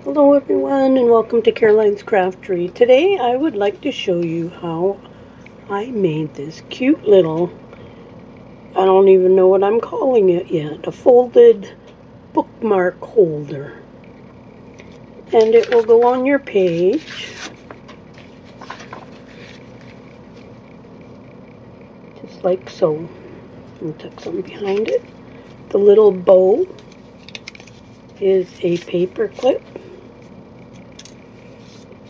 Hello everyone and welcome to Caroline's Craftery. Today I would like to show you how I made this cute little, I don't even know what I'm calling it yet, a folded bookmark holder. And it will go on your page. Just like so. I'll tuck something behind it. The little bow is a paper clip.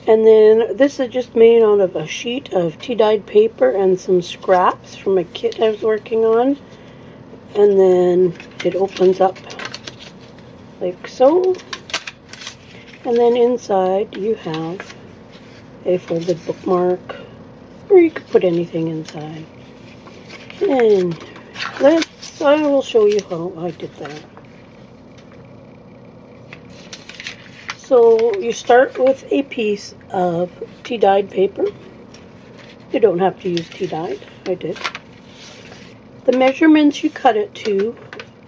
And then this is just made out of a sheet of tea-dyed paper and some scraps from a kit I was working on. And then it opens up like so. And then inside you have a folded bookmark, or you could put anything inside. And I will show you how I did that. So you start with a piece of tea-dyed paper. You don't have to use tea-dyed, I did. The measurements you cut it to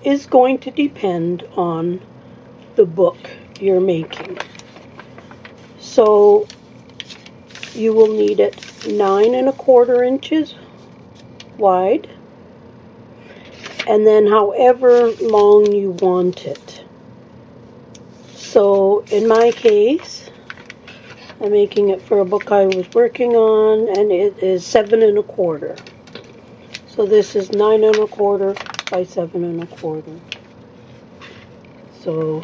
is going to depend on the book you're making. So you will need it 9 1/4 inches wide, and then however long you want it. So in my case, I'm making it for a book I was working on, and it is 7 1/4. So this is 9 1/4 by 7 1/4. So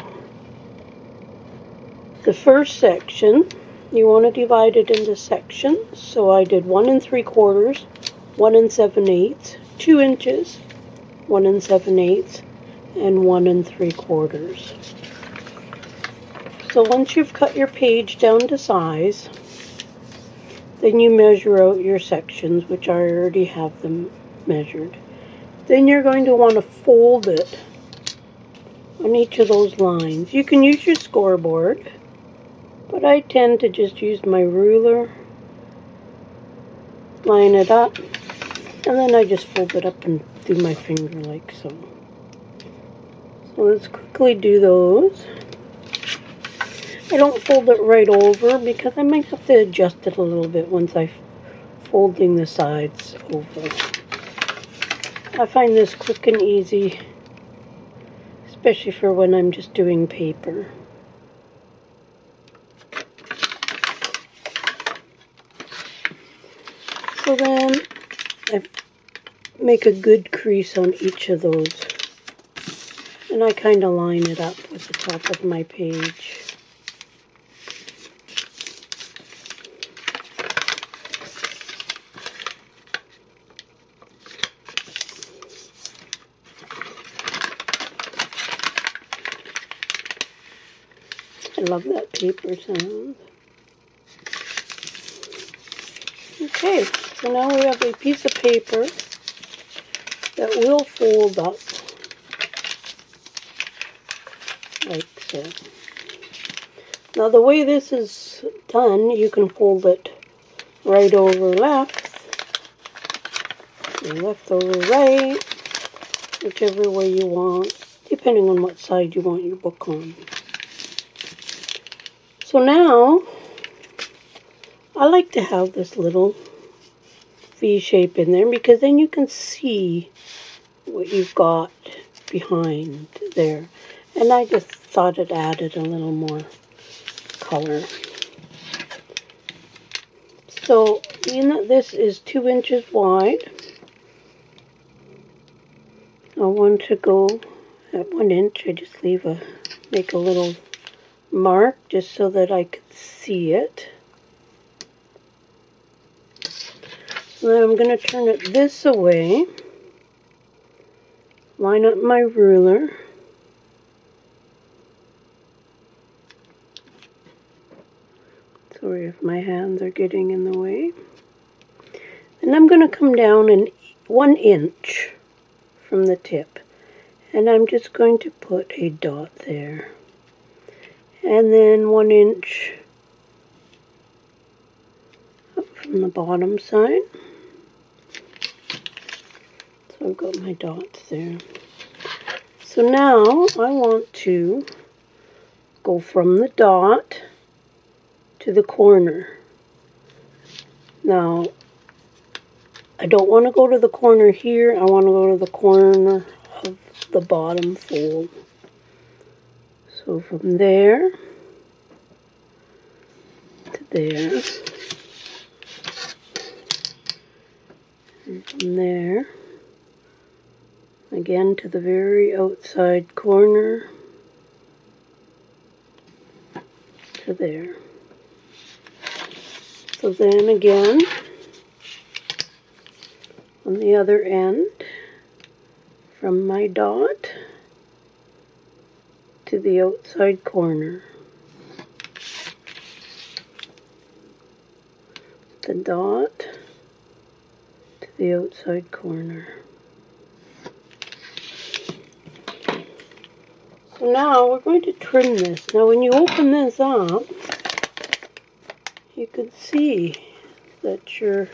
the first section, you want to divide it into sections. So I did 1 3/4, 1 7/8, 2 inches, 1 7/8, and 1 3/4. So once you've cut your page down to size, then you measure out your sections, which I already have them measured. Then you're going to want to fold it on each of those lines. You can use your scoreboard, but I tend to just use my ruler, line it up, and then I just fold it up and do my finger like so. So let's quickly do those. I don't fold it right over because I might have to adjust it a little bit once I'm folding the sides over. I find this quick and easy, especially for when I'm just doing paper. So then I make a good crease on each of those, and I kind of line it up with the top of my page. I love that paper sound. Okay, so now we have a piece of paper that will fold up like so. Now the way this is done, you can fold it right over left, or left over right, whichever way you want, depending on what side you want your book on. So now, I like to have this little V shape in there because then you can see what you've got behind there. And I just thought it added a little more color. So, being that this is 2 inches wide, I want to go at 1 inch. I just make a little mark just so that I could see it. So then I'm going to turn it this way, line up my ruler, sorry if my hands are getting in the way, and I'm going to come down 1 inch from the tip, and I'm just going to put a dot there. And then 1 inch up from the bottom side. So I've got my dots there. So now I want to go from the dot to the corner. Now, I don't want to go to the corner here. I want to go to the corner of the bottom fold. So from there to there, and from there, again to the very outside corner, to there. So then again, on the other end, from my dot to the outside corner, the dot to the outside corner. So now we're going to trim this. Now when you open this up, you can see that your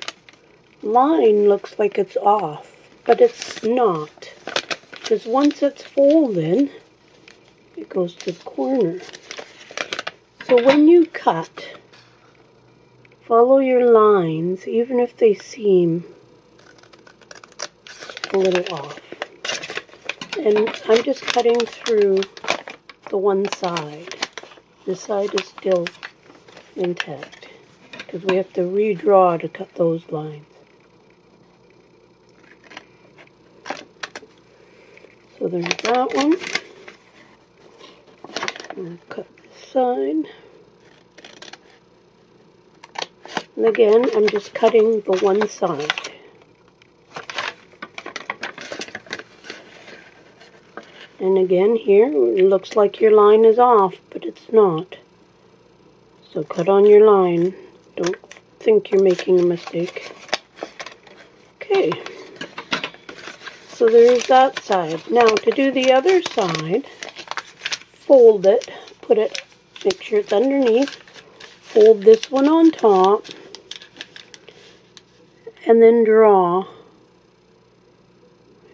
line looks like it's off, but it's not, because once it's folded, it goes to the corner. So when you cut, follow your lines, even if they seem a little off. And I'm just cutting through the one side. This side is still intact, because we have to redraw to cut those lines. So there's that one. I'll cut this side. And again, I'm just cutting the one side. And again here, it looks like your line is off, but it's not. So cut on your line. Don't think you're making a mistake. Okay. So there's that side. Now to do the other side, fold it, put it, make sure it's underneath, fold this one on top, and then draw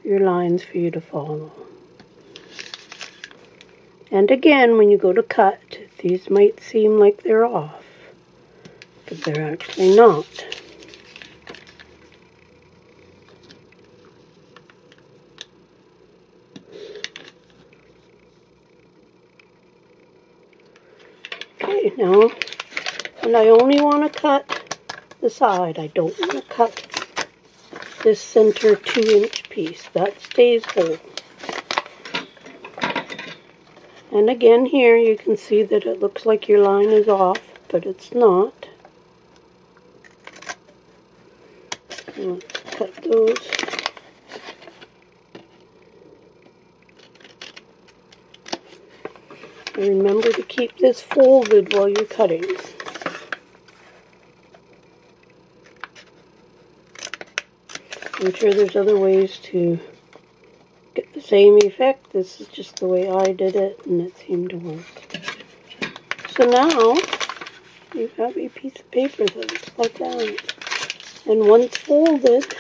your lines for you to follow. And again, when you go to cut, these might seem like they're off, but they're actually not. Okay, now, and I only want to cut the side. I don't want to cut this center 2-inch piece. That stays whole. And again here you can see that it looks like your line is off, but it's not. So let's cut those. And remember to keep this folded while you're cutting. I'm sure there's other ways to get the same effect. This is just the way I did it, and it seemed to work. So now you have a piece of paper that looks like that. And once folded,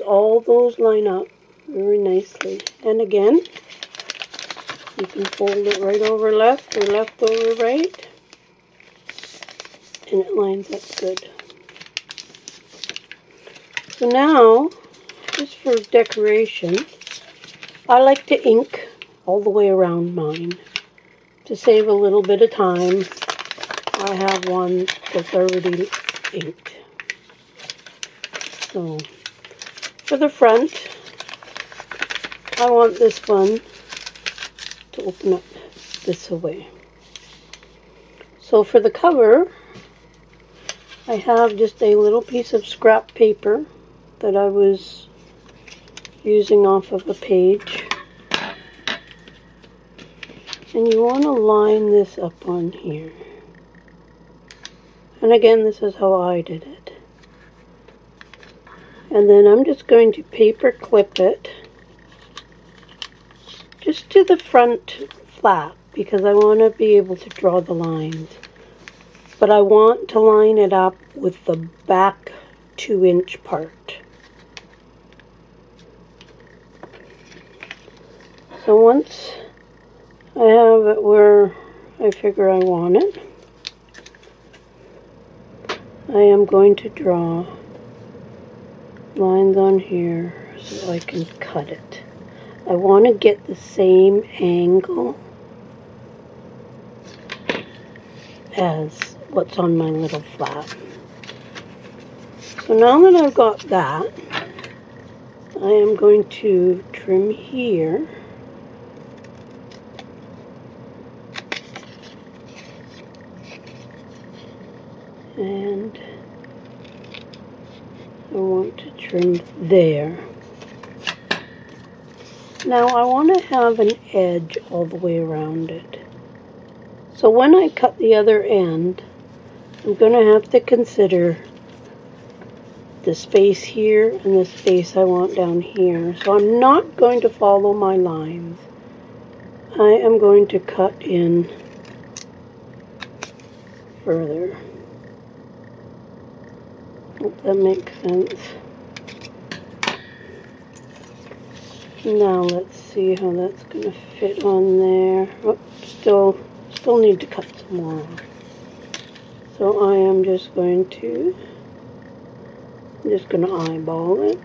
all those line up very nicely. And again, you can fold it right over left or left over right, and it lines up good. So now, just for decoration, I like to ink all the way around mine to save a little bit of time. I have one that's already inked. So, for the front, I want this one to open up this way. So for the cover, I have just a little piece of scrap paper that I was using off of a page. And you want to line this up on here. And again, this is how I did it. And then I'm just going to paper clip it just to the front flap, because I want to be able to draw the lines. But I want to line it up with the back 2-inch part. So once I have it where I figure I want it, I am going to draw lines on here so I can cut it. I want to get the same angle as what's on my little flap. So now that I've got that, I am going to trim here. And I want to trim there. Now I want to have an edge all the way around it. So when I cut the other end, I'm going to have to consider the space here and the space I want down here. So I'm not going to follow my lines. I am going to cut in further. Hope that makes sense. Now let's see how that's going to fit on there. Oh, still need to cut some more off. So I am just going to eyeball it.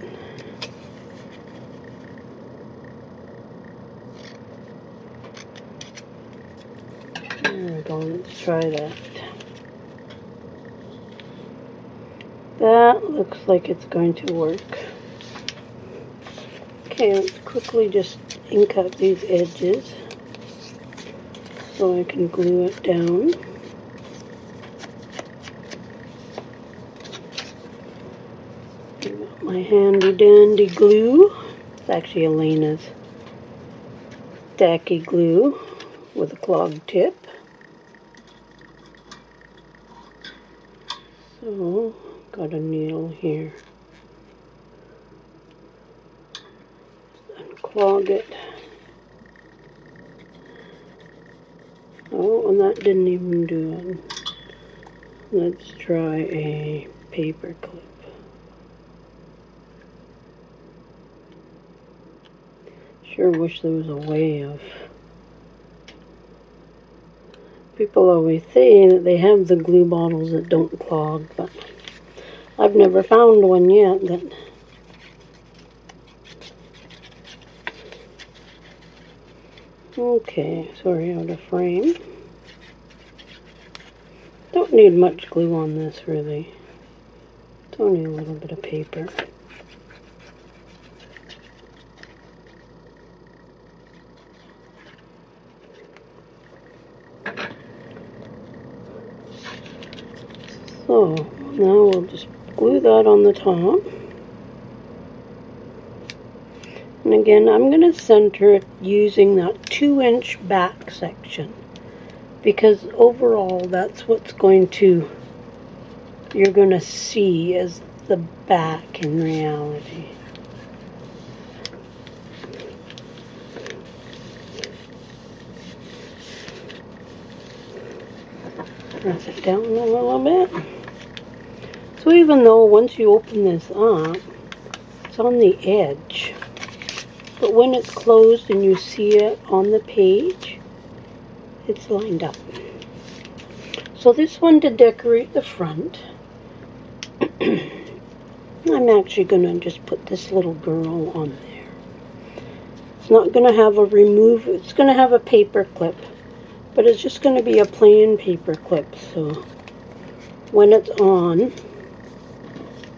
There we go, let's try that. That looks like it's going to work. Okay, let's quickly just ink up these edges so I can glue it down. Got my handy dandy glue. It's actually Elena's tacky glue with a clogged tip. So, got a needle here. Unclog it. Oh, and that didn't even do it. Let's try a paper clip. Sure wish there was a way of... People always say that they have the glue bottles that don't clog, but I've never found one yet that... Okay, sorry, out of frame. Don't need much glue on this, really. It's only a little bit of paper. So, now we'll just glue that on the top. And again, I'm going to center it using that 2-inch back section, because overall that's what's you're going to see as the back in reality. Press it down a little bit. So even though once you open this up, it's on the edge, but when it's closed and you see it on the page, it's lined up. So this one, to decorate the front, I'm actually going to just put this little girl on there. It's not going to have it's going to have a paper clip, but it's just going to be a plain paper clip. So when it's on,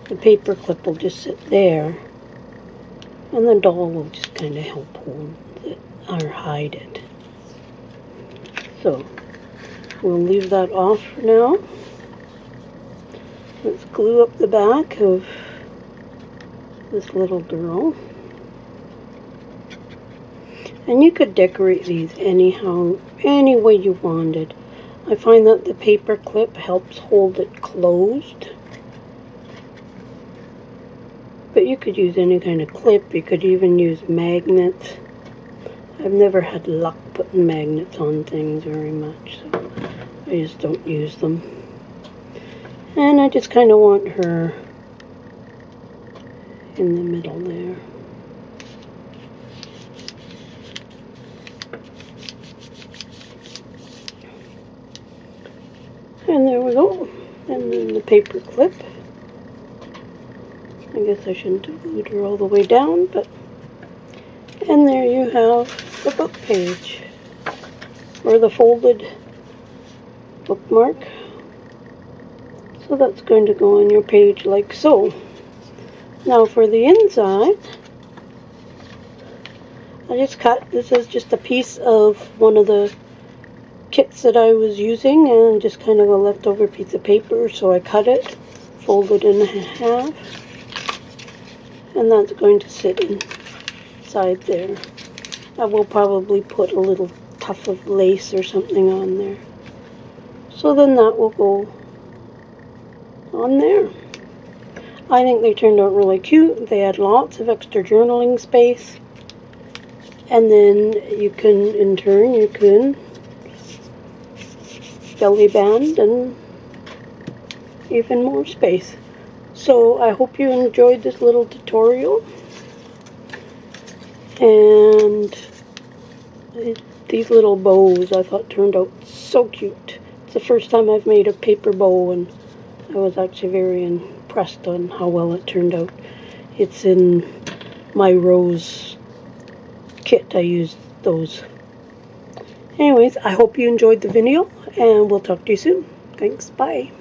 the paper clip will just sit there, and the doll will just kind of help hold it or hide it. So we'll leave that off for now. Let's glue up the back of this little girl. And you could decorate these anyhow, any way you wanted. I find that the paper clip helps hold it closed. But you could use any kind of clip. You could even use magnets. I've never had luck putting magnets on things very much, so I just don't use them. And I just kind of want her in the middle there. And then the paper clip. I guess I shouldn't have glued her all the way down, but... And there you have the book page, or the folded bookmark. So that's going to go on your page like so. Now for the inside, I just cut, this is just a piece of one of the kits that I was using, and just kind of a leftover piece of paper, so I cut it, fold it in half, and that's going to sit inside there. I will probably put a little tuft of lace or something on there. So then that will go on there. I think they turned out really cute. They had lots of extra journaling space. And then you can, in turn, you can belly band and even more space. So I hope you enjoyed this little tutorial. And these little bows I thought turned out so cute. It's the first time I've made a paper bow, and I was actually very impressed on how well it turned out. It's in my rose kit. I used those. Anyways, I hope you enjoyed the video, and we'll talk to you soon. Thanks, bye.